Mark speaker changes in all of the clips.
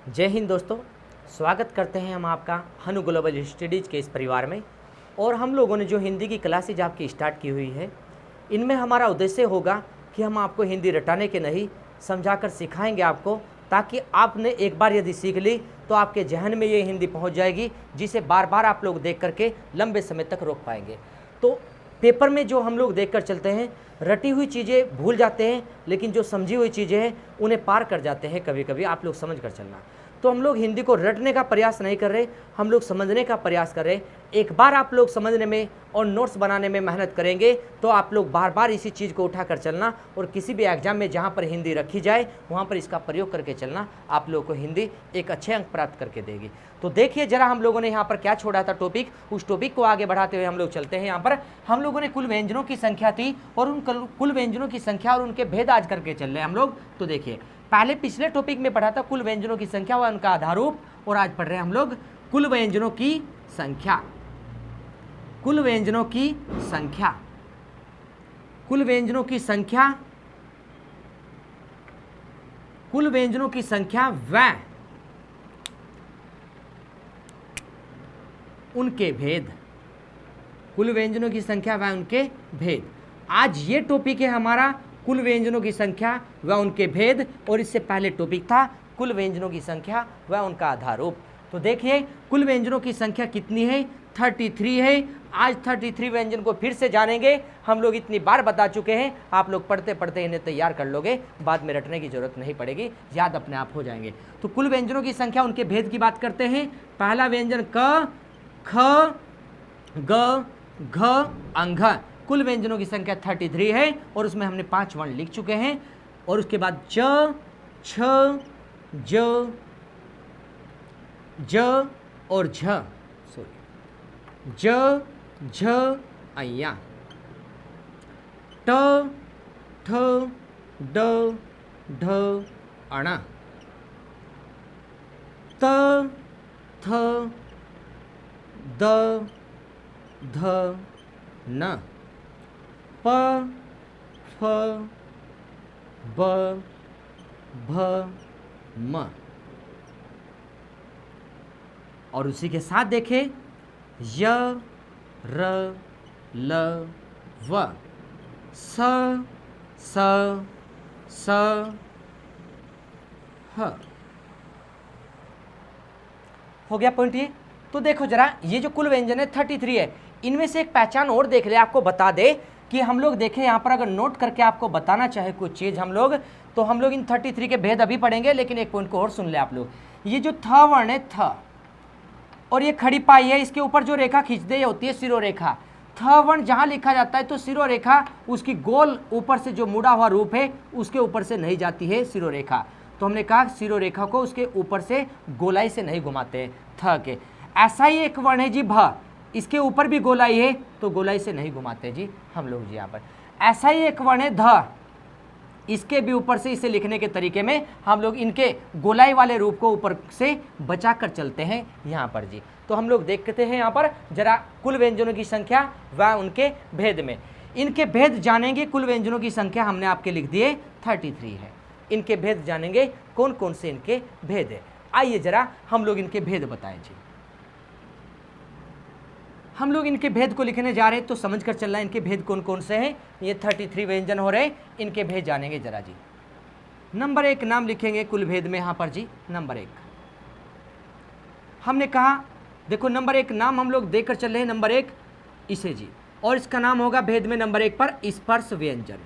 Speaker 1: जय हिंद दोस्तों, स्वागत करते हैं हम आपका हनु ग्लोबल स्टडीज़ के इस परिवार में। और हम लोगों ने जो हिंदी की क्लासेज आपकी स्टार्ट की हुई है, इनमें हमारा उद्देश्य होगा कि हम आपको हिंदी रटाने के नहीं समझाकर सिखाएंगे आपको, ताकि आपने एक बार यदि सीख ली तो आपके जहन में ये हिंदी पहुंच जाएगी, जिसे बार बार आप लोग देख करके लंबे समय तक रोक पाएंगे। तो पेपर में जो हम लोग देख कर चलते हैं, रटी हुई चीज़ें भूल जाते हैं, लेकिन जो समझी हुई चीज़ें हैं उन्हें पार कर जाते हैं कभी कभी। आप लोग समझ कर चलना। तो हम लोग हिंदी को रटने का प्रयास नहीं कर रहे, हम लोग समझने का प्रयास कर रहे। एक बार आप लोग समझने में और नोट्स बनाने में मेहनत करेंगे तो आप लोग बार बार इसी चीज़ को उठा कर चलना, और किसी भी एग्जाम में जहाँ पर हिंदी रखी जाए वहाँ पर इसका प्रयोग करके चलना। आप लोगों को हिंदी एक अच्छे अंक प्राप्त करके देगी। तो देखिए जरा, हम लोगों ने यहाँ पर क्या छोड़ा था टॉपिक, उस टॉपिक को आगे बढ़ाते हुए हम लोग चलते हैं। यहाँ पर हम लोगों ने कुल व्यंजनों की संख्या थी, और उन कुल व्यंजनों की संख्या और उनके भेद आज करके चल रहे हैं हम लोग। तो देखिए, पहले पिछले टॉपिक में पढ़ा था कुल व्यंजनों की संख्या व उनका आधारूप, और आज पढ़ रहे हैं हम लोग कुल व्यंजनों की संख्या। कुल व्यंजनों की संख्या, कुल व्यंजनों की संख्या, कुल व्यंजनों की संख्या व उनके भेद। कुल व्यंजनों की संख्या व उनके भेद। आज ये टॉपिक है हमारा कुल व्यंजनों की संख्या व उनके भेद, और इससे पहले टॉपिक था कुल व्यंजनों की संख्या व उनका आधारूप। तो देखिए, कुल व्यंजनों की संख्या कितनी है? 33 है। आज 33 व्यंजन को फिर से जानेंगे। हम लोग इतनी बार बता चुके हैं, आप लोग पढ़ते पढ़ते इन्हें तैयार कर लोगे, बाद में रटने की जरूरत नहीं पड़ेगी, याद अपने आप हो जाएंगे। तो कुल व्यंजनों की संख्या, उनके भेद की बात करते हैं। पहला व्यंजन क, ख, ग, घ, अंघ। कुल व्यंजनों की संख्या 33 है, और उसमें हमने 5 वर्ण लिख चुके हैं। और उसके बाद च, छ, ज, ज और झ, सॉरी, ज, झ, अय्या, ट, ठ, ड, ढ, अण, त, थ, द, ध, न, प, फ, ब, भ, म। और उसी के साथ देखें य, र, ल, व, स, स, स, ह। हो गया पॉइंट ये। तो देखो जरा, ये जो कुल व्यंजन है 33 है, इनमें से एक पहचान और देख ले, आपको बता दे कि हम लोग देखें यहाँ पर, अगर नोट करके आपको बताना चाहे कुछ चीज़ हम लोग, तो हम लोग इन 33 के भेद अभी पढ़ेंगे, लेकिन एक पॉइंट को और सुन ले आप लोग। ये जो थ वर्ण है, थ, और ये खड़ी पाई है, इसके ऊपर जो रेखा खींच दे ये होती है सिरोरेखा। थ वर्ण जहाँ लिखा जाता है तो सिरोरेखा उसकी गोल ऊपर से जो मुड़ा हुआ रूप है उसके ऊपर से नहीं जाती है सिरोरेखा। तो हमने कहा सिरोरेखा को उसके ऊपर से गोलाई से नहीं घुमाते हैं थ के। ऐसा ही एक वर्ण है जी भ, इसके ऊपर भी गोलाई है तो गोलाई से नहीं घुमाते जी हम लोग जी यहाँ पर। ऐसा ही एक वर्ण है ध, इसके भी ऊपर से इसे लिखने के तरीके में हम लोग इनके गोलाई वाले रूप को ऊपर से बचा कर चलते हैं यहाँ पर जी। तो हम लोग देखते हैं यहाँ पर जरा कुल व्यंजनों की संख्या व उनके भेद में। इनके भेद जानेंगे। कुल व्यंजनों की संख्या हमने आपके लिख दिए 33 है। इनके भेद जानेंगे, कौन कौन से इनके भेद है। आइए जरा हम लोग इनके भेद बताएं जी। हम लोग इनके भेद को लिखने जा रहे हैं, तो समझ कर चलना इनके भेद कौन कौन से हैं। ये 33 व्यंजन हो रहे, इनके भेद जानेंगे जरा जी। नंबर 1 नाम लिखेंगे कुल भेद में यहाँ पर जी। नंबर 1 हमने कहा, देखो नंबर 1 नाम हम लोग देकर चल रहे हैं, नंबर 1 इसे जी, और इसका नाम होगा भेद में नंबर 1 पर स्पर्श व्यंजन।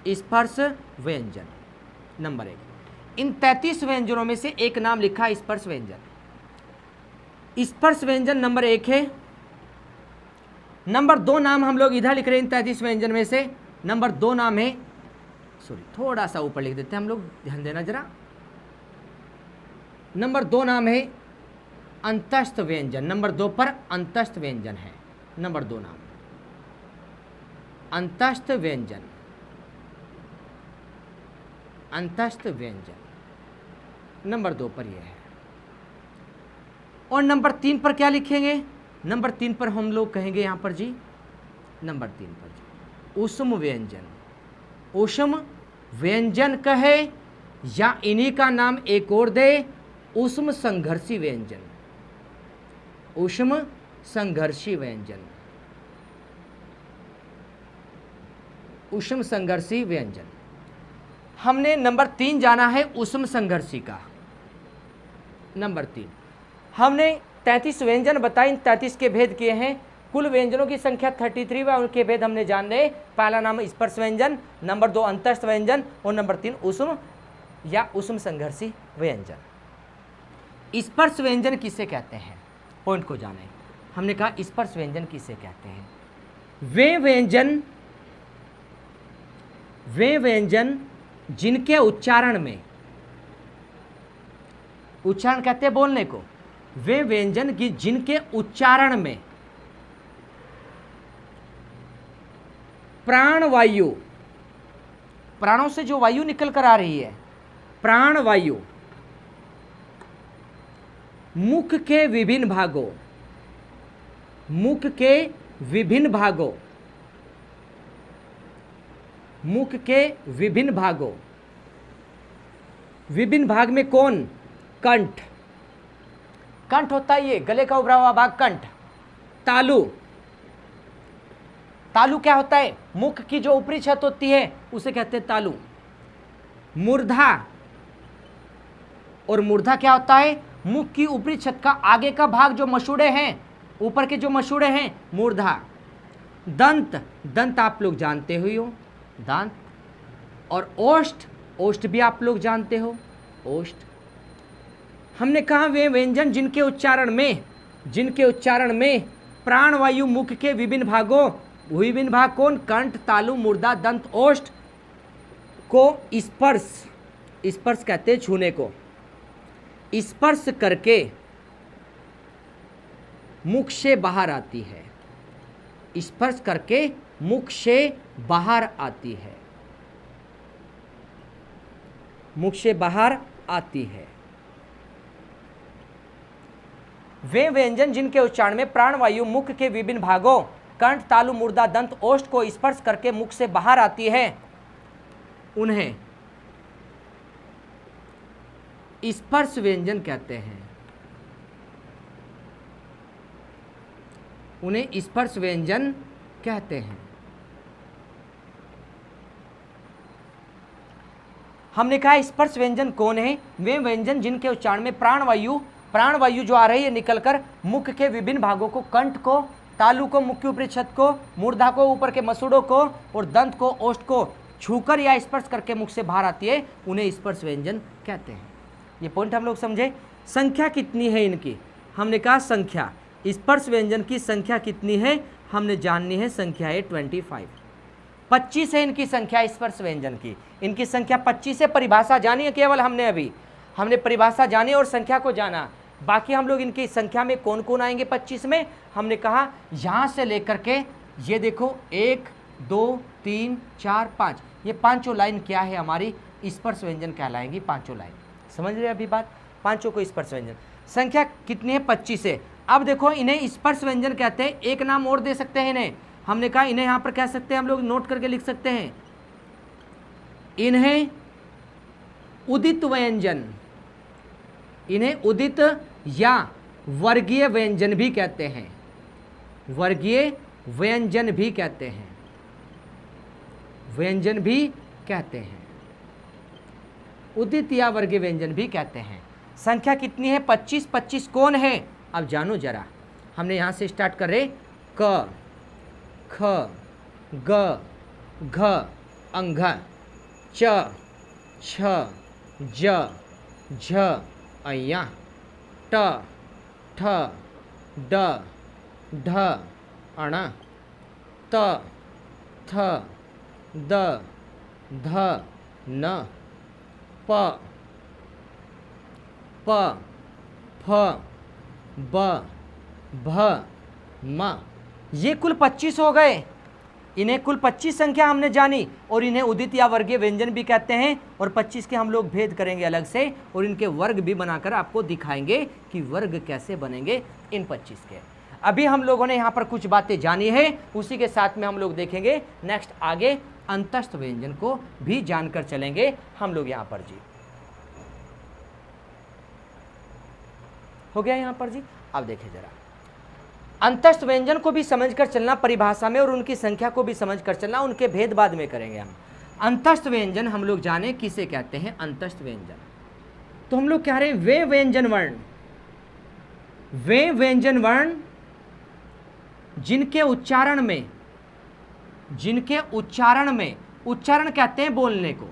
Speaker 1: स्पर्श व्यंजन नंबर 1। इन 33 व्यंजनों में से एक नाम लिखा स्पर्श व्यंजन। स्पर्श व्यंजन नंबर 1 है। नंबर 2 नाम हम लोग इधर लिख रहे हैं इन 33 व्यंजन में से। नंबर 2 नाम है, सॉरी थोड़ा सा ऊपर लिख देते हैं हम लोग, ध्यान देना जरा। नंबर 2 नाम है अंतस्थ व्यंजन। नंबर 2 पर अंतस्थ व्यंजन है। नंबर 2 नाम अंतस्थ व्यंजन। अंतस्थ व्यंजन नंबर 2 पर यह है। और नंबर 3 पर क्या लिखेंगे? नंबर 3 पर हम लोग कहेंगे यहाँ पर जी, नंबर 3 पर जी ऊष्म व्यंजन। ऊष्म व्यंजन कहे या इन्हीं का नाम एक और दे, ऊष्म संघर्षी व्यंजन। ऊष्म संघर्षी व्यंजन, ऊष्म संघर्षी व्यंजन। हमने नंबर 3 जाना है ऊष्म संघर्षी का। नंबर 3 हमने 33 व्यंजन बताए, इन 33 के भेद किए हैं। कुल व्यंजनों की संख्या 33 व उनके भेद हमने जान लिए। पहला नाम स्पर्श व्यंजन, नंबर 2 अंतस्थ व्यंजन और नंबर 3 ऊष्म या ऊष्म संघर्षी व्यंजन। स्पर्श व्यंजन किसे कहते हैं, पॉइंट को जाने। हमने कहा स्पर्श व्यंजन किसे कहते हैं? वे व्यंजन जिनके उच्चारण में, उच्चारण कहते हैं बोलने को, वे व्यंजन की जिनके उच्चारण में प्राणवायु, प्राणों से जो वायु निकल कर आ रही है, प्राणवायु मुख के विभिन्न भागों, मुख के विभिन्न भागों, मुख के विभिन्न भागों, विभिन्न भाग में कौन? कंठ। कंठ होता है ये गले का उभरा हुआ भाग, कंठ। तालु, तालु क्या होता है? मुख की जो ऊपरी छत होती है उसे कहते हैं तालु। मूर्धा, और मूर्धा क्या होता है? मुख की ऊपरी छत का आगे का भाग, जो मसूड़े हैं, ऊपर के जो मसूड़े हैं, मूर्धा। दंत, दंत आप लोग जानते हो, दांत। और ओष्ठ, ओष्ठ भी आप लोग जानते हो, ओष्ठ। हमने कहा वे व्यंजन जिनके उच्चारण में प्राणवायु मुख के विभिन्न भागों, विभिन्न भाग कौन? कंठ, तालु, मूर्धा, दंत, ओष्ठ को स्पर्श, स्पर्श कहते हैं छूने को, स्पर्श करके मुख से बाहर आती है, स्पर्श करके मुख से बाहर आती है, मुख से बाहर आती है। वे व्यंजन जिनके उच्चारण में प्राणवायु मुख के विभिन्न भागों, कंठ, तालु, मूर्धा, दंत, ओष्ठ को स्पर्श करके मुख से बाहर आती है, उन्हें स्पर्श व्यंजन कहते हैं। उन्हें स्पर्श व्यंजन कहते हैं। हमने कहा स्पर्श व्यंजन कौन है? वे व्यंजन जिनके उच्चारण में प्राणवायु, प्राणवायु जो आ रही है निकलकर मुख के विभिन्न भागों को, कंठ को, तालु को, मुख की ऊपरी छत को, मूर्धा को, ऊपर के मसूड़ों को और दंत को, ओष्ठ को छूकर या स्पर्श करके मुख से बाहर आती है, उन्हें स्पर्श व्यंजन कहते हैं। ये पॉइंट हम लोग समझे। संख्या कितनी है इनकी? हमने कहा संख्या, स्पर्श व्यंजन की संख्या कितनी है हमने जाननी है। संख्या है 25, 25 है इनकी संख्या स्पर्श व्यंजन की। इनकी संख्या 25 है। परिभाषा जानी है केवल हमने, अभी हमने परिभाषा जानी और संख्या को जाना। बाकी हम लोग इनकी संख्या में कौन कौन आएंगे 25 में? हमने कहा यहाँ से लेकर के ये देखो 1 2 3 4 5, ये पांचों लाइन क्या है हमारी? स्पर्श व्यंजन कहलाएंगी पांचों लाइन। समझ रहे अभी बात? पांचों को स्पर्श व्यंजन। संख्या कितनी है? 25 है। अब देखो इन्हें स्पर्श व्यंजन कहते हैं। एक नाम और दे सकते हैं इन्हें। हमने कहा इन्हें यहाँ पर कह सकते हैं, हम लोग नोट करके लिख सकते हैं, इन्हें उदित व्यंजन, इन्हें उदित या वर्गीय व्यंजन भी कहते हैं। वर्गीय व्यंजन भी कहते हैं, व्यंजन भी कहते हैं, उदित या वर्गीय व्यंजन भी कहते हैं। संख्या कितनी है? 25। 25 कौन है? अब जानो जरा। हमने यहाँ से स्टार्ट कर रहे क, ख, ग, घ, अंघ, च, छ, ज, झ, अय्या, ट, ठ, ड, ढ, अण, त, थ, द, ध, न, प, प, फ, ब, भ, म। ये कुल 25 हो गए। इन्हें कुल 25 संख्या हमने जानी और इन्हें उदित या वर्गीय व्यंजन भी कहते हैं। और 25 के हम लोग भेद करेंगे अलग से और इनके वर्ग भी बनाकर आपको दिखाएंगे कि वर्ग कैसे बनेंगे इन 25 के। अभी हम लोगों ने यहाँ पर कुछ बातें जानी है, उसी के साथ में हम लोग देखेंगे नेक्स्ट आगे अंतस्थ व्यंजन को भी जानकर चलेंगे हम लोग यहाँ पर जी। हो गया यहाँ पर जी। अब देखिए जरा, अंतस्थ व्यंजन को भी समझकर चलना परिभाषा में, और उनकी संख्या को भी समझकर चलना, उनके भेद बाद में करेंगे हम। अंतस्थ व्यंजन हम लोग जाने किसे कहते हैं, अंतस्थ व्यंजन। तो हम लोग कह रहे हैं वे व्यंजन वर्ण, वे व्यंजन वर्ण जिनके उच्चारण में, जिनके उच्चारण में, उच्चारण कहते हैं बोलने को,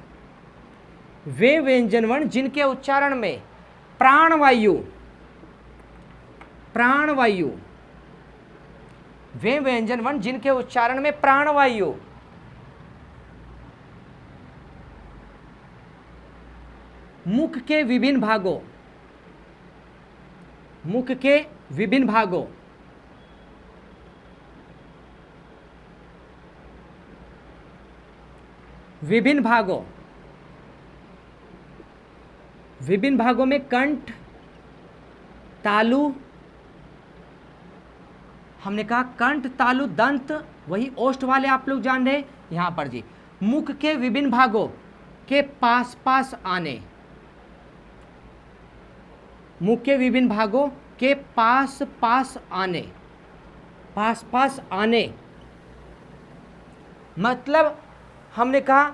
Speaker 1: वे व्यंजन वर्ण जिनके उच्चारण में प्राणवायु, प्राणवायु, वे व्यंजन वर्ण जिनके उच्चारण में प्राणवायु मुख के विभिन्न भागों, मुख के विभिन्न भागों, विभिन्न भागों, विभिन्न भागों में कंठ, तालु, हमने कहा कंठ, तालु, दंत, वही ओष्ठ वाले आप लोग जान रहे यहां पर जी। मुख के विभिन्न भागों के पास पास आने, मुख के विभिन्न भागों के पास पास आने, पास पास आने मतलब हमने कहा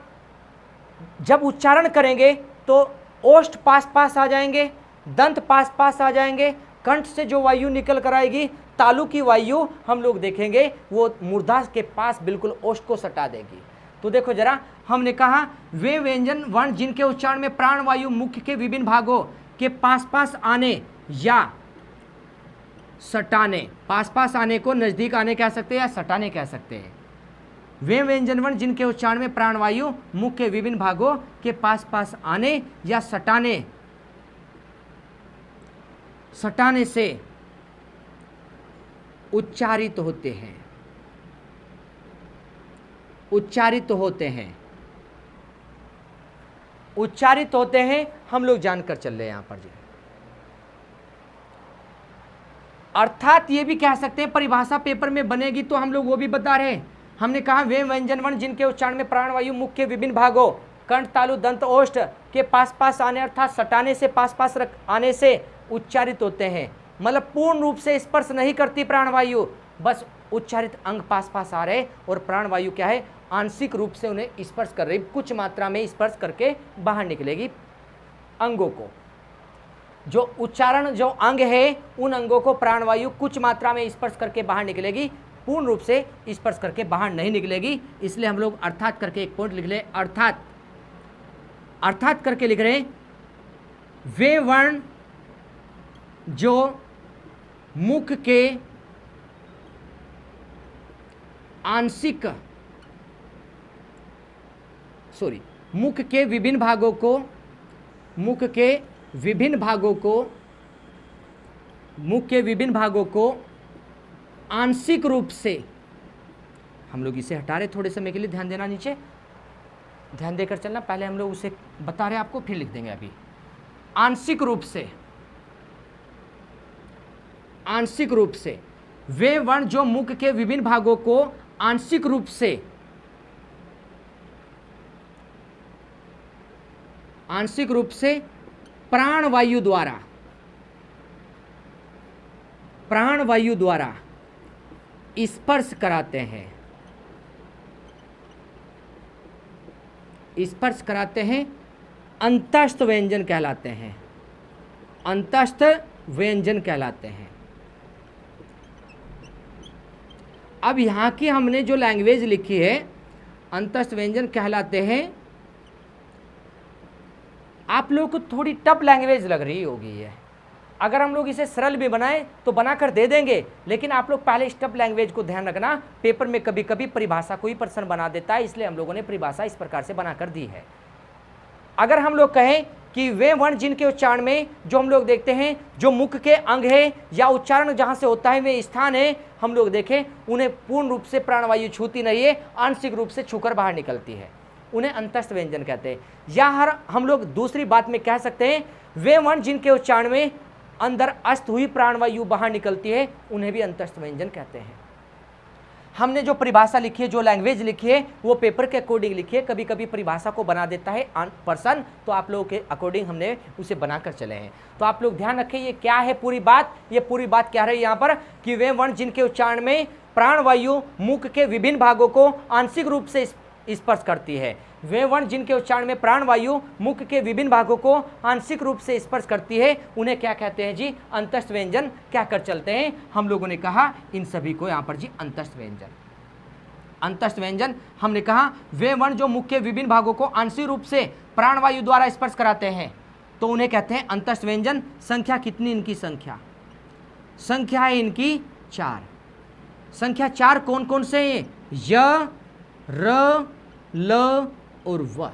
Speaker 1: जब उच्चारण करेंगे तो ओष्ठ पास पास आ जाएंगे, दंत पास पास आ जाएंगे, कंठ से जो वायु निकल कर आएगी, तालु की वायु हम लोग देखेंगे वो मूर्धा के पास बिल्कुल ओष्ठ को सटा देगी। तो देखो जरा, हमने कहा वे व्यंजन वर्ण जिनके उच्चारण में प्राण वायु मुख के विभिन्न भागों के पास पास आने या सटाने, पास पास आने को नजदीक आने कह सकते हैं या सटाने कह सकते हैं। वे व्यंजन वर्ण जिनके उच्चारण में प्राणवायु मुख के विभिन्न भागों के पास पास आने या सटाने, सटाने से उच्चारित होते हैं, उच्चारित होते हैं, उच्चारित होते हैं, हम लोग जानकर चल रहे हैं यहां पर जी। अर्थात ये भी कह सकते हैं, परिभाषा पेपर में बनेगी तो हम लोग वो भी बता रहे हैं। हमने कहा वे व्यंजन वर्ण जिनके उच्चारण में प्राणवायु मुख के विभिन्न भागों कंठ, तालु, दंत, ओष्ठ के पास पास आने अर्थात सटाने से पास पास आने से उच्चारित होते हैं। मतलब पूर्ण रूप से स्पर्श नहीं करती प्राणवायु, बस उच्चारित अंग पास पास आ रहे, और प्राणवायु क्या है, आंशिक रूप से उन्हें स्पर्श कर रही, कुछ मात्रा में स्पर्श करके बाहर निकलेगी अंगों को। जो उच्चारण जो अंग है उन अंगों को प्राणवायु कुछ मात्रा में स्पर्श करके बाहर निकलेगी, पूर्ण रूप से स्पर्श करके बाहर नहीं निकलेगी। इसलिए हम लोग अर्थात करके एक पॉइंट लिख ले, अर्थात, अर्थात करके लिख रहे वे वर्ण जो मुख के आंशिक, सॉरी, मुख के विभिन्न भागों को, मुख के विभिन्न भागों को, मुख के विभिन्न भागों को आंशिक रूप से, हम लोग इसे हटा रहे थोड़े समय के लिए, ध्यान देना, नीचे ध्यान देकर चलना, पहले हम लोग उसे बता रहे आपको फिर लिख देंगे अभी। आंशिक रूप से, आंशिक रूप से वे वर्ण जो मुख के विभिन्न भागों को आंशिक रूप से, आंशिक रूप से प्राणवायु द्वारा, प्राणवायु द्वारा स्पर्श कराते हैं, स्पर्श कराते हैं, अंतस्थ व्यंजन कहलाते हैं, अंतस्थ व्यंजन कहलाते हैं। अब यहाँ की हमने जो लैंग्वेज लिखी है, अंतस्थ व्यंजन कहलाते हैं, आप लोगों को थोड़ी टफ लैंग्वेज लग रही होगी ये। अगर हम लोग इसे सरल भी बनाएं तो बनाकर दे देंगे, लेकिन आप लोग पहले टफ लैंग्वेज को ध्यान रखना, पेपर में कभी कभी परिभाषा को ही प्रश्न बना देता है, इसलिए हम लोगों ने परिभाषा इस प्रकार से बनाकर दी है। अगर हम लोग कहें कि वे वर्ण जिनके उच्चारण में, जो हम लोग देखते हैं जो मुख के अंग है या उच्चारण जहाँ से होता है वे स्थान है, हम लोग देखें उन्हें पूर्ण रूप से प्राणवायु छूती नहीं है, आंशिक रूप से छूकर बाहर निकलती है, उन्हें अंतस्थ व्यंजन कहते हैं। या हम लोग दूसरी बात में कह सकते हैं वे वर्ण जिनके उच्चारण में अंदर अस्त हुई प्राणवायु बाहर निकलती है, उन्हें भी अंतस्थ व्यंजन कहते हैं। हमने जो परिभाषा लिखी है, जो लैंग्वेज लिखी है, वो पेपर के अकॉर्डिंग लिखी है। कभी कभी परिभाषा को बना देता है पर्सन, तो आप लोगों के अकॉर्डिंग हमने उसे बनाकर चले हैं। तो आप लोग ध्यान रखें, ये क्या है पूरी बात, ये पूरी बात क्या है यहाँ पर कि वे वर्ण जिनके उच्चारण में प्राणवायु मुख के विभिन्न भागों को आंशिक रूप से स्पर्श करती है। वे वर्ण जिनके उच्चारण में प्राणवायु मुख के विभिन्न भागों को आंशिक रूप से स्पर्श करती है, उन्हें क्या कहते हैं जी? अंतस्थ व्यंजन क्या कर चलते हैं। हम लोगों ने कहा इन सभी को यहाँ पर जी अंतस्थ व्यंजन। अंतस्थ व्यंजन हमने कहा वे वर्ण जो मुख के विभिन्न भागों को आंशिक रूप से प्राणवायु द्वारा स्पर्श कराते हैं, तो उन्हें कहते हैं अंतस्थ व्यंजन। संख्या कितनी इनकी? संख्या है इनकी 4। संख्या 4 कौन कौन से हैं? य, र, ल और व।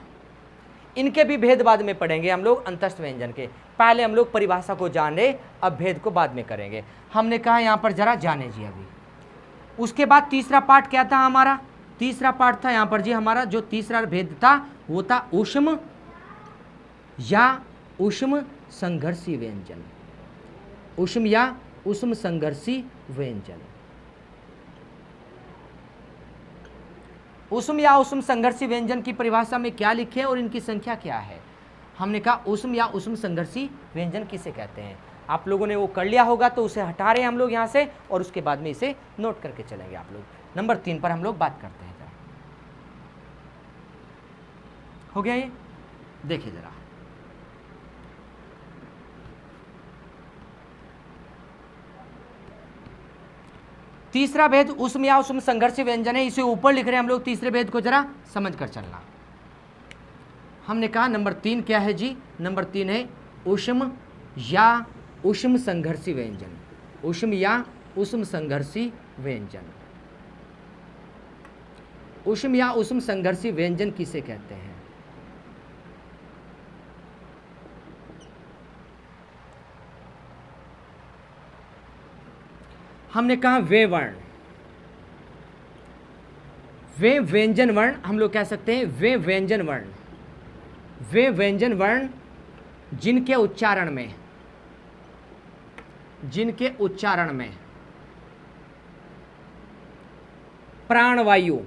Speaker 1: इनके भी भेद बाद में पढ़ेंगे हम लोग अंतस्थ व्यंजन के। पहले हम लोग परिभाषा को जाने, अब भेद को बाद में करेंगे। हमने कहा यहाँ पर जरा जाने जी अभी। उसके बाद तीसरा पार्ट क्या था हमारा? तीसरा पार्ट था यहाँ पर जी हमारा जो तीसरा भेद था वो था ऊष्म या ऊष्म संघर्षी व्यंजन। ऊष्म या ऊष्म संघर्षी व्यंजन। ऊष्म या ऊष्म संघर्षी व्यंजन की परिभाषा में क्या लिखे और इनकी संख्या क्या है? हमने कहा ऊष्म या ऊष्म संघर्षी व्यंजन किसे कहते हैं। आप लोगों ने वो कर लिया होगा, तो उसे हटा रहे हैं हम लोग यहाँ से और उसके बाद में इसे नोट करके चलेंगे आप लोग। नंबर 3 पर हम लोग बात करते हैं। जरा हो गया ये? देखिए जरा, तीसरा भेद ऊष्म या ऊष्म संघर्षी व्यंजन है। इसे ऊपर लिख रहे हैं हम लोग। तीसरे भेद को जरा समझ कर चलना। हमने कहा नंबर 3 क्या है जी? नंबर 3 है ऊष्म या ऊष्म संघर्षी व्यंजन। ऊष्म या ऊष्म संघर्षी व्यंजन। ऊष्म या ऊष्म संघर्षी व्यंजन किसे कहते हैं? हमने कहा वे वर्ण, वे व्यंजन वर्ण हम लोग कह सकते हैं। वे व्यंजन वर्ण, वे व्यंजन वर्ण जिनके उच्चारण में प्राणवायु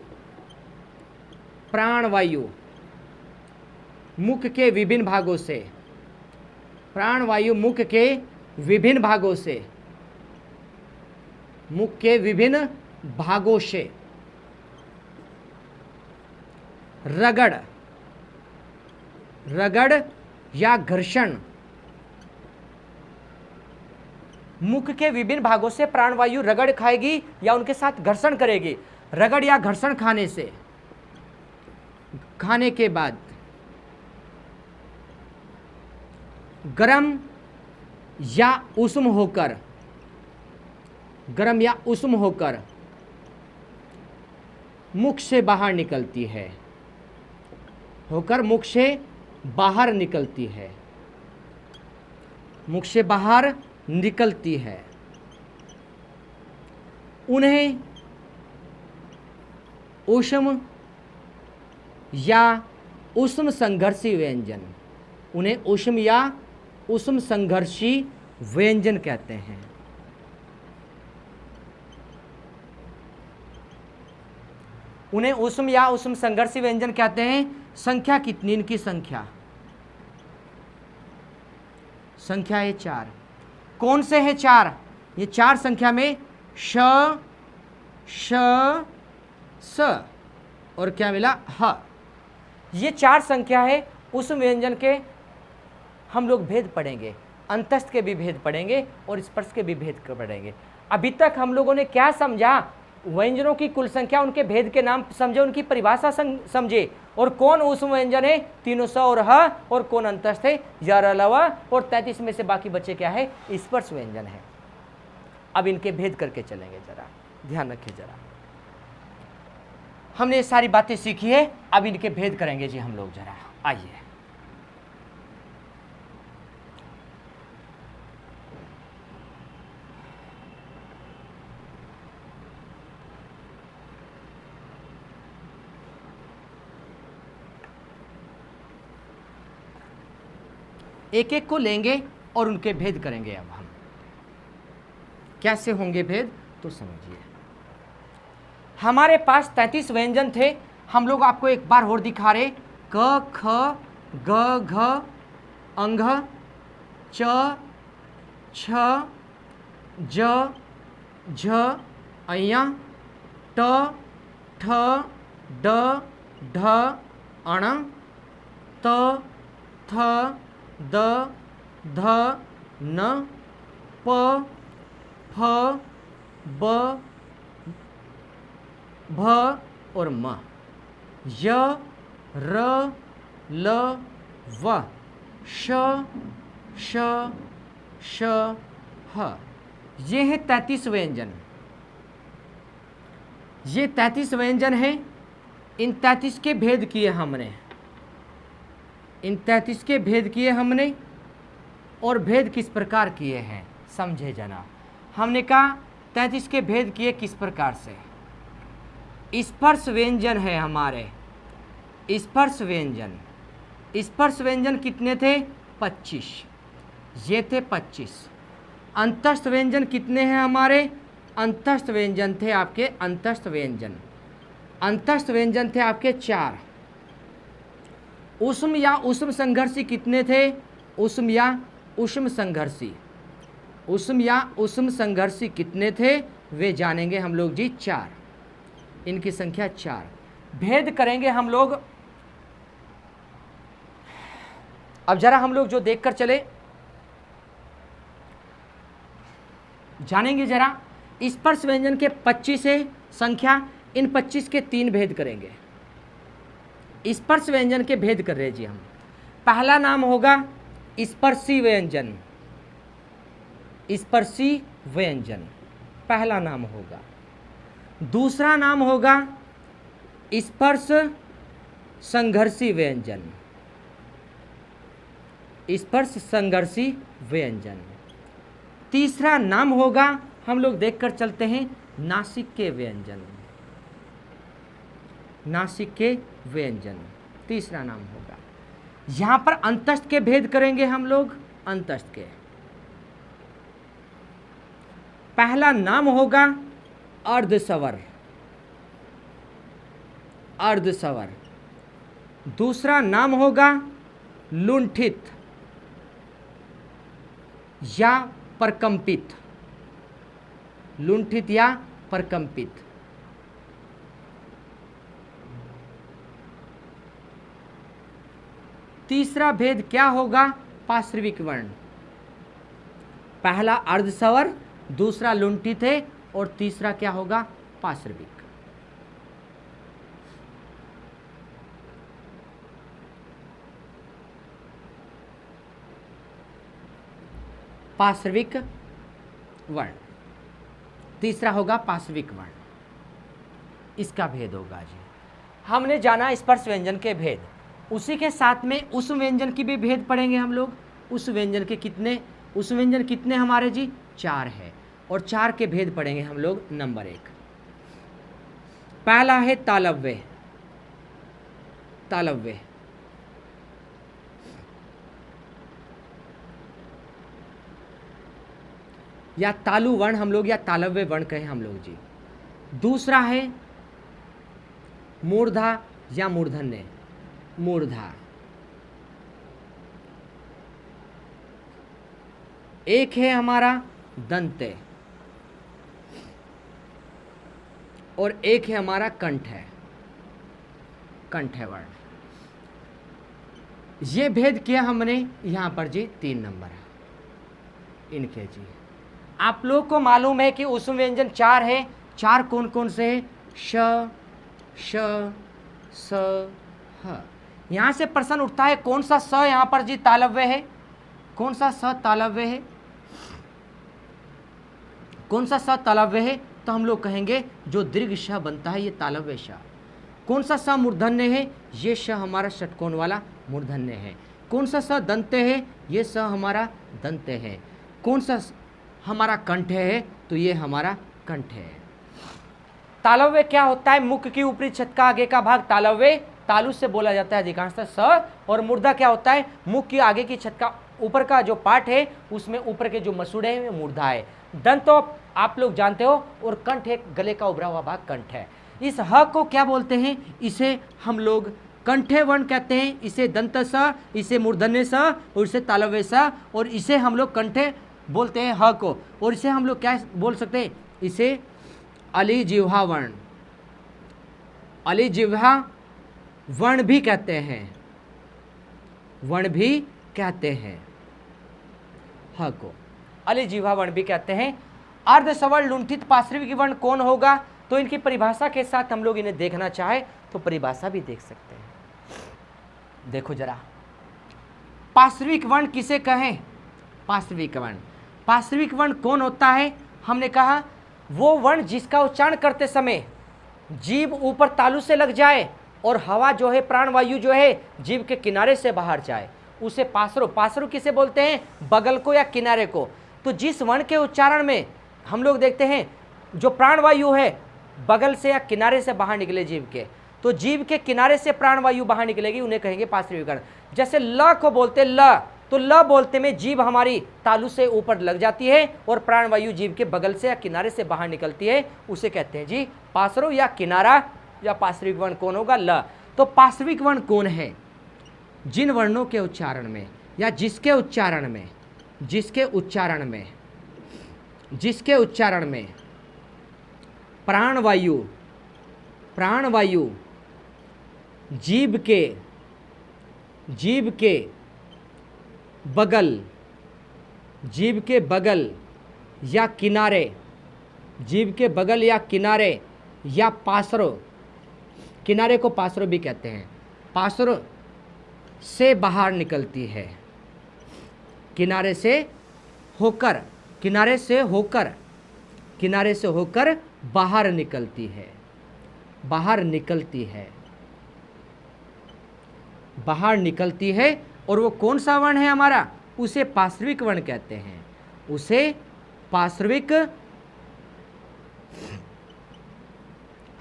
Speaker 1: मुख के विभिन्न भागों से, प्राणवायु मुख के विभिन्न भागों से रगड़ या घर्षण, मुख के विभिन्न भागों से प्राणवायु रगड़ खाएगी या उनके साथ घर्षण करेगी। रगड़ या घर्षण खाने के बाद गरम या उष्म होकर मुख से बाहर निकलती है, मुख से बाहर निकलती है। उन्हें ऊष्म या ऊष्म संघर्षी व्यंजन, उन्हें ऊष्म या ऊष्म संघर्षी व्यंजन कहते हैं। उन्हें ऊष्म या ऊष्म संघर्षी व्यंजन कहते हैं। संख्या कितनी इनकी? संख्या है 4। कौन से है 4? ये 4 संख्या में श, श, स और क्या मिला? ह। ये 4 संख्या है। उस व्यंजन के हम लोग भेद पढ़ेंगे, अंतस्थ के भी भेद पढ़ेंगे और स्पर्श के भी भेद पढ़ेंगे। अभी तक हम लोगों ने क्या समझा? व्यंजनों की कुल संख्या, उनके भेद के नाम समझे, उनकी परिभाषा समझे और कौन ऊष्म व्यंजन है 300 और ह, और कौन अंतस्थ है य, र, ल, व, और 33 में से बाकी बचे क्या है? स्पर्श व्यंजन है। अब इनके भेद करके चलेंगे, जरा ध्यान रखिए। जरा हमने ये सारी बातें सीखी है, अब इनके भेद करेंगे जी हम लोग। जरा आइए, एक एक को लेंगे और उनके भेद करेंगे। अब हम कैसे होंगे भेद तो समझिए। हमारे पास 33 व्यंजन थे। हम लोग आपको एक बार और दिखा रहे, क ख ग घ अंघ च छ ज झ अय्या ट ठ ड ढ अण त थ द ध न प फ ब भ और म, य र ल व श श श ह। ये है 33 व्यंजन। ये 33 व्यंजन है। इन 33 के भेद किए हमने, इन 33 के भेद किए हमने। और भेद किस प्रकार किए हैं समझे जना। हमने कहा 33 के भेद किए किस प्रकार से। स्पर्श व्यंजन है हमारे, स्पर्श व्यंजन। स्पर्श व्यंजन कितने थे? 25, ये थे 25। अंतस्थ व्यंजन कितने हैं हमारे? अंतस्थ व्यंजन थे आपके, अंतस्थ व्यंजन, अंतस्थ व्यंजन थे आपके 4। उष्म या उष्म संघर्षी कितने थे? उष्म या उष्म संघर्षी, उष्म या उष्म संघर्षी कितने थे वे जानेंगे हम लोग जी 4। इनकी संख्या 4। भेद करेंगे हम लोग। अब जरा हम लोग जो देखकर चले जानेंगे जरा। स्पर्श व्यंजन के 25 है संख्या, इन 25 के 3 भेद करेंगे। स्पर्श व्यंजन के भेद कर रहे जी हम। पहला नाम होगा स्पर्शी व्यंजन, स्पर्शी व्यंजन पहला नाम होगा। दूसरा नाम होगा स्पर्श संघर्षी व्यंजन, स्पर्श संघर्षी व्यंजन। तीसरा नाम होगा, हम लोग देखकर चलते हैं, नासिक के व्यंजन, नासिक के व्यंजन तीसरा नाम होगा। यहां पर अंतस्थ के भेद करेंगे हम लोग। अंतस्थ के पहला नाम होगा अर्धस्वर, अर्धस्वर। दूसरा नाम होगा लुंठित या परकंपित, लुंठित या परकंपित। तीसरा भेद क्या होगा? पार्श्विक वर्ण। पहला अर्धस्वर, दूसरा लुंठित है और तीसरा क्या होगा? पार्श्विक। पार्श्विक वर्ण, तीसरा होगा पार्श्विक वर्ण, इसका भेद होगा जी। हमने जाना स्पर्श व्यंजन के भेद। उसी के साथ में उस व्यंजन की भी भेद पढ़ेंगे हम लोग। उस व्यंजन के कितने, उस व्यंजन कितने हमारे जी? 4 है। और 4 के भेद पढ़ेंगे हम लोग। नंबर 1 पहला है तालव्य, तालव्य। या तालु वर्ण हम लोग, या तालव्य वर्ण कहें हम लोग जी। दूसरा है मूर्धा या मूर्धन्य, मूर्धा। एक है हमारा दंते और एक है हमारा कंठ है, कंठ है वर्ण। ये भेद किया हमने यहां पर जी। 3 नंबर है इनके जी। आप लोग को मालूम है कि उष्म व्यंजन 4 है। 4 कौन कौन से है? श, श, स, ह। यहां से प्रश्न उठता है कौन सा स यहां पर जी तालव्य है, कौन सा स तालव्य है, कौन सा स तालव्य है? तो हम लोग कहेंगे जो दीर्घ श बनता है ये तालव्य श। कौन सा स मूर्धन्य है? ये श हमारा षटकोण वाला मूर्धन्य है। कौन सा स दंत्य है? ये स हमारा दंत्य है। कौन सा हमारा कंठ है? तो ये हमारा कंठ है। तालव्य क्या होता है? मुख की ऊपरी छत का आगे का भाग तालव्य, तालु से बोला जाता है अधिकांशतः स। और मुर्दा क्या होता है? मुख की आगे की छत का ऊपर का जो पार्ट है उसमें ऊपर के जो मसूड़े हैं वो मूर्धा है। दंत तो आप लोग जानते हो, और कंठ एक गले का उभरा हुआ भाग कंठ है। इस ह को क्या बोलते हैं? इसे हम लोग कंठे वर्ण कहते हैं, इसे दंत स, इसे मूर्धन्य स और इसे तालव्य स, और इसे हम लोग कंठे बोलते हैं ह को। और इसे हम लोग क्या बोल सकते हैं? इसे अलिजिह्वा वर्ण, अलिजिह्वा वर्ण भी कहते हैं, वर्ण भी कहते हैं ह को, अलिजिह्वा वर्ण भी कहते हैं। अर्धसवर्ण लुंठित पार्श्विक वर्ण कौन होगा? तो इनकी परिभाषा के साथ हम लोग इन्हें देखना चाहे तो परिभाषा भी देख सकते हैं। देखो जरा, पार्श्विक वर्ण किसे कहें? पार्श्विक वर्ण, पार्श्विक वर्ण कौन होता है? हमने कहा वो वर्ण जिसका उच्चारण करते समय जीभ ऊपर तालु से लग जाए और हवा जो है, प्राणवायु जो है, जीभ के किनारे से बाहर जाए, उसे पासरो, पासरो किसे बोलते हैं? बगल को या किनारे को। तो जिस वर्ण के उच्चारण में हम लोग देखते हैं जो प्राणवायु है बगल से या किनारे से बाहर निकले जीभ के, तो जीभ के किनारे से प्राणवायु बाहर निकलेगी, उन्हें कहेंगे पार्श्विक वर्ण। जैसे ल को बोलते ल, तो ल बोलते में जीभ हमारी तालु से ऊपर लग जाती है और प्राणवायु जीभ के बगल से या किनारे से बाहर निकलती है, उसे कहते हैं जी पार्श्व या किनारा या पार्श्विक वर्ण कौन होगा? ल। तो पार्श्विक वर्ण कौन है? जिन वर्णों के उच्चारण में या जिसके उच्चारण में, जिसके उच्चारण में, जिसके उच्चारण में प्राणवायु, प्राणवायु जीभ के, जीभ के बगल, जीभ के बगल या किनारे, जीभ के बगल या किनारे या पार्श्व, किनारे को पार्श्व भी कहते हैं, पार्श्व से बाहर निकलती है, किनारे से होकर, किनारे से होकर, किनारे से होकर बाहर निकलती है, बाहर निकलती है, बाहर निकलती है। और वो कौन सा वर्ण है हमारा? उसे पार्श्विक वर्ण कहते हैं, उसे पार्श्विक,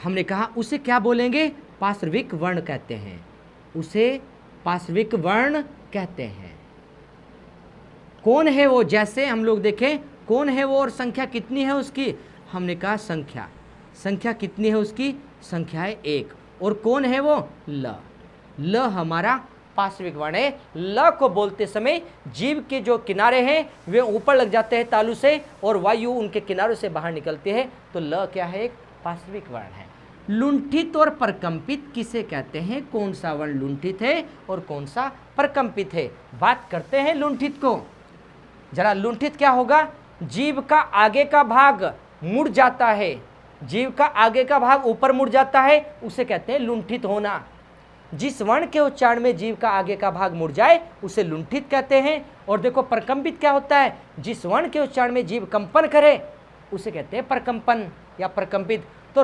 Speaker 1: हमने कहा उसे क्या बोलेंगे? पार्श्विक वर्ण कहते हैं, उसे पार्श्विक वर्ण कहते हैं। कौन है वो? जैसे हम लोग देखें कौन है वो और संख्या कितनी है उसकी? हमने कहा संख्या, संख्या कितनी है उसकी? संख्या है 1। और कौन है वो? ल। ल हमारा पार्श्विक वर्ण है। ल को बोलते समय जीभ के जो किनारे हैं वे ऊपर लग जाते हैं तालु से और वायु उनके किनारों से बाहर निकलती है, तो ल क्या है? एक पार्श्विक वर्ण है। लुंठित और प्रकंपित किसे कहते हैं? कौन सा वर्ण लुंठित है और कौन सा प्रकंपित है? बात करते हैं लुंठित को जरा। लुंठित क्या होगा? जीभ का आगे का भाग मुड़ जाता है, जीभ का आगे का भाग ऊपर मुड़ जाता है, उसे कहते हैं लुंठित होना। जिस वर्ण के उच्चारण में जीभ का आगे का भाग मुड़ जाए उसे लुंठित कहते हैं। और देखो प्रकंपित क्या होता है? जिस वर्ण के उच्चारण में जीभ कंपन करे उसे कहते हैं प्रकंपन या प्रकंपित। तो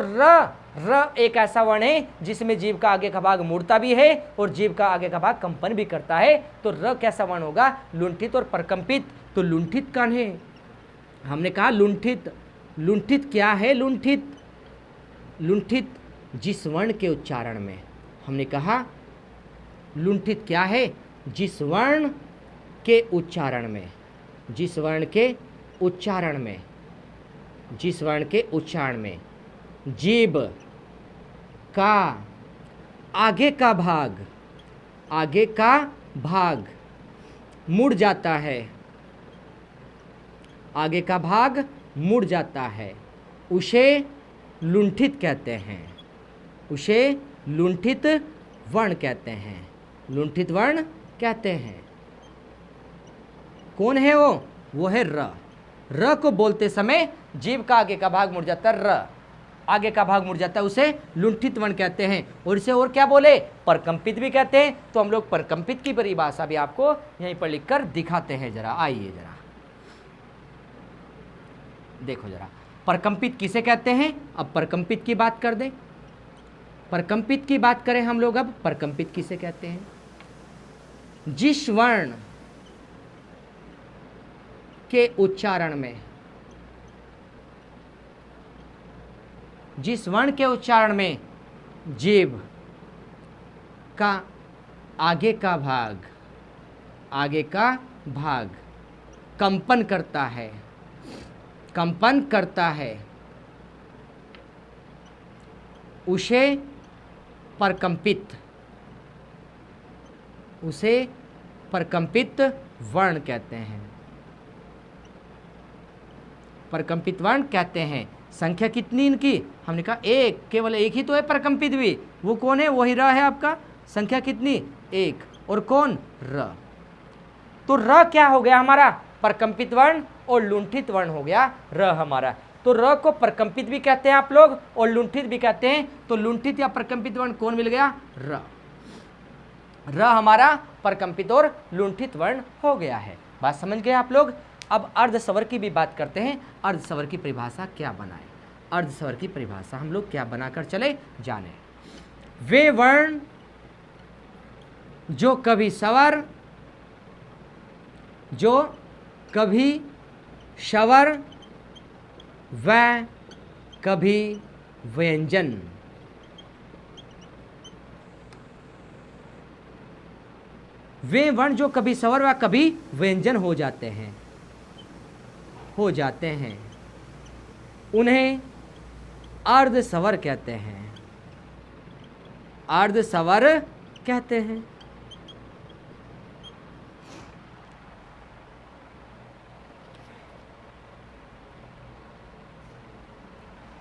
Speaker 1: र एक ऐसा वर्ण है जिसमें जीभ का आगे का भाग मुड़ता भी है और जीभ का आगे का भाग कंपन भी करता है, तो र कैसा वर्ण होगा? लुंठित और प्रकंपित। तो लुंठित कौन है? हमने कहा लुंठित, लुंठित क्या है? लुंठित, लुंठित जिस वर्ण के उच्चारण में, हमने कहा लुंठित क्या है? जिस वर्ण के उच्चारण में, जिस वर्ण के उच्चारण में, जिस वर्ण के उच्चारण में जीभ का आगे का भाग, आगे का भाग मुड़ जाता है, आगे का भाग मुड़ जाता है, उसे लुंठित कहते हैं, उसे लुंठित वर्ण कहते हैं, लुंठित वर्ण कहते हैं। कौन है वो? वो है र। र को बोलते समय जीभ का आगे का भाग मुड़ जाता है, र आगे का भाग मुड़ जाता है, उसे लुंठित वर्ण कहते हैं। और इसे और क्या बोले? प्रकंपित भी कहते हैं। तो हम लोग प्रकंपित की परिभाषा भी आपको यहीं पर लिखकर दिखाते हैं। जरा आइए, जरा देखो जरा, प्रकंपित किसे कहते हैं? अब प्रकंपित की बात कर दें, प्रकंपित की बात करें हम लोग। अब प्रकंपित किसे कहते हैं? जिस वर्ण के उच्चारण में, जिस वर्ण के उच्चारण में जीभ का आगे का भाग, आगे का भाग कंपन करता है, कंपन करता है, उसे परकंपित, उसे परकंपित वर्ण कहते हैं, परकंपित वर्ण कहते हैं। संख्या कितनी इनकी? हमने कहा एक, केवल एक ही तो है परकंपित भी, वो कौन है? वही र है आपका। संख्या कितनी? एक। और कौन? र। तो र क्या हो गया हमारा? परकंपित वर्ण और लुंठित वर्ण हो गया र हमारा। तो र को परकंपित भी कहते हैं आप लोग और लुंठित भी कहते हैं। तो लुंठित या परकंपित वर्ण कौन मिल गया? र। र हमारा परकंपित और लुंठित वर्ण हो गया है। बात समझ गए आप लोग? अब अर्धस्वर की भी बात करते हैं। अर्धस्वर की परिभाषा क्या बनाए? अर्धस्वर की परिभाषा हम लोग क्या बनाकर चले जाने? वे वर्ण जो कभी स्वर, जो कभी स्वर व कभी व्यंजन, वे वर्ण जो कभी स्वर व कभी व्यंजन हो जाते हैं, हो जाते हैं, उन्हें अर्धस्वर कहते हैं, अर्धस्वर कहते हैं।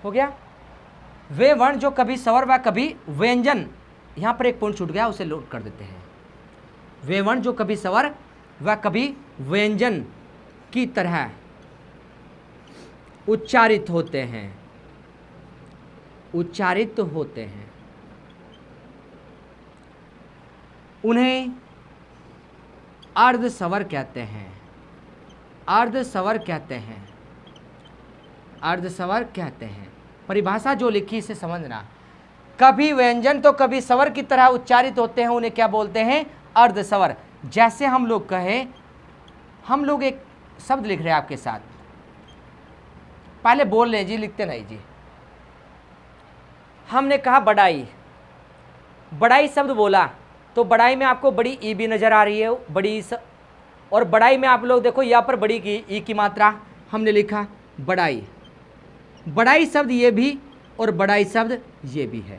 Speaker 1: हो गया? वे वर्ण जो कभी स्वर व कभी व्यंजन, यहां पर एक पॉइंट छूट गया, उसे नोट कर देते हैं। वे वर्ण जो कभी स्वर व कभी व्यंजन की तरह उच्चारित होते हैं, उच्चारित होते हैं, उन्हें अर्धस्वर कहते हैं, अर्धस्वर कहते हैं, अर्धस्वर कहते हैं। परिभाषा जो लिखी इसे समझना। कभी व्यंजन तो कभी स्वर की तरह उच्चारित होते हैं, उन्हें क्या बोलते हैं? अर्धस्वर। जैसे हम लोग कहें, हम लोग एक शब्द लिख रहे हैं आपके साथ, पहले बोल रहे जी, लिखते नहीं जी। हमने कहा बड़ाई, बड़ाई शब्द बोला तो बड़ाई में आपको बड़ी ई भी नजर आ रही है, बड़ी और बड़ाई में आप लोग देखो यहाँ पर बड़ी की ई की मात्रा हमने लिखा बड़ाई, बड़ाई शब्द ये भी और बड़ाई शब्द ये भी है।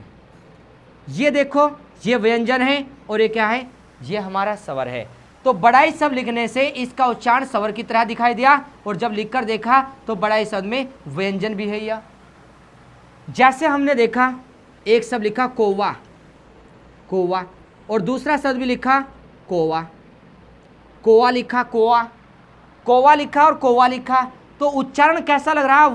Speaker 1: ये देखो ये व्यंजन है और ये क्या है? ये हमारा स्वर है। तो बड़ाई शब्द लिखने से इसका उच्चारण स्वर की तरह दिखाई दिया और जब लिखकर देखा तो बड़ाई शब्द में व्यंजन भी है। या जैसे हमने देखा एक शब्द लिखा कोवा, कोवा, और दूसरा शब्द भी लिखा कोवा, कोवा लिखा, कोवा, कोवा लिखा और कोवा लिखा, तो उच्चारण कैसा लग रहा है?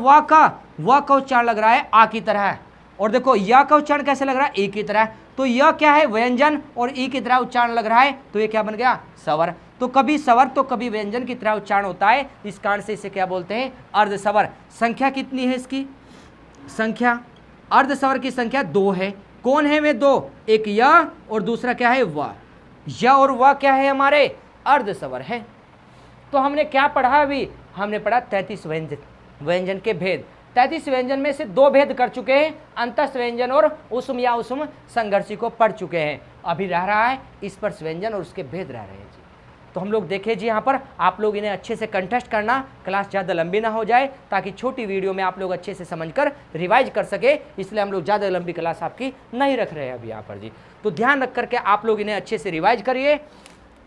Speaker 1: व का उच्चारण लग रहा है आ की तरह, और देखो य का उच्चारण कैसे लग रहा है? ई की तरह। तो यह क्या है? व्यंजन, और ई की तरह उच्चारण लग रहा है, तो ये क्या बन गया? स्वर। तो कभी स्वर तो कभी व्यंजन की तरह उच्चारण होता है, इस कारण से इसे क्या बोलते हैं? अर्धस्वर। संख्या कितनी है इसकी? संख्या अर्धस्वर की संख्या 2 है। कौन है वे 2? एक य और दूसरा क्या है? व। य और व क्या है? हमारे अर्धस्वर है। तो हमने क्या पढ़ा? अभी हमने पढ़ा 33 व्यंजन, व्यंजन के भेद। 33 व्यंजन में से 2 भेद कर चुके हैं, अंतस्थ व्यंजन और उष्म या उष्म संघर्षी को पढ़ चुके हैं। अभी रह रहा है स्पर्श व्यंजन और उसके भेद रह रहे हैं जी। तो हम लोग देखें जी, यहाँ पर आप लोग इन्हें अच्छे से कंटेस्ट करना, क्लास ज़्यादा लंबी ना हो जाए, ताकि छोटी वीडियो में आप लोग अच्छे से समझकर रिवाइज कर सके, इसलिए हम लोग ज़्यादा लंबी क्लास आपकी नहीं रख रहे हैं अभी यहाँ पर जी। तो ध्यान रख करके आप लोग इन्हें अच्छे से रिवाइज करिए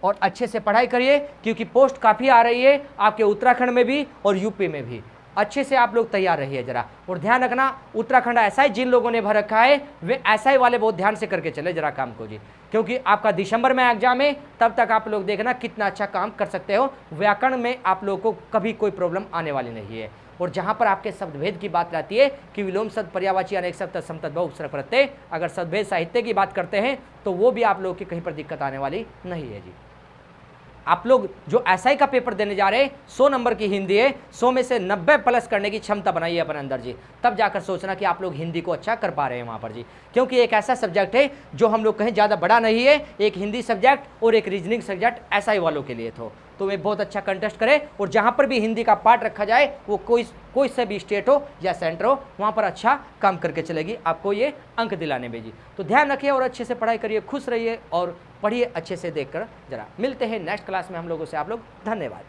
Speaker 1: और अच्छे से पढ़ाई करिए, क्योंकि पोस्ट काफ़ी आ रही है आपके उत्तराखंड में भी और यूपी में भी। अच्छे से आप लोग तैयार रहिए जरा, और ध्यान रखना उत्तराखंड एसआई जिन लोगों ने भर रखा है वे एसआई वाले बहुत ध्यान से करके चले जरा काम को जी, क्योंकि आपका दिसंबर में एग्जाम है, तब तक आप लोग देखना कितना अच्छा काम कर सकते हो। व्याकरण में आप लोगों को कभी कोई प्रॉब्लम आने वाली नहीं है। और जहाँ पर आपके शब्दभेद की बात रहती है कि विलोम शब्द, पर्यायवाची, अनेक शब्द, तत्सम, तद्भव, उपसर्ग, प्रत्यय, अगर शब्दभेद साहित्य की बात करते हैं तो वो भी आप लोगों की कहीं पर दिक्कत आने वाली नहीं है जी। आप लोग जो एसआई का पेपर देने जा रहे हैं 100 नंबर की हिंदी है, 100 में से 90 प्लस करने की क्षमता बनाइए अपने अंदर जी, तब जाकर सोचना कि आप लोग हिंदी को अच्छा कर पा रहे हैं वहाँ पर जी। क्योंकि एक ऐसा सब्जेक्ट है जो हम लोग कहें ज़्यादा बड़ा नहीं है, एक हिंदी सब्जेक्ट और एक रीजनिंग सब्जेक्ट एसआई वालों के लिए तो वे बहुत अच्छा कंटेस्ट करें, और जहाँ पर भी हिंदी का पार्ट रखा जाए वो कोई से भी स्टेट हो या सेंटर हो, वहाँ पर अच्छा काम करके चलेगी आपको ये अंक दिलाने में जी। तो ध्यान रखिए और अच्छे से पढ़ाई करिए, खुश रहिए और पढ़िए अच्छे से देखकर। जरा मिलते हैं नेक्स्ट क्लास में हम लोगों से। आप लोग धन्यवाद।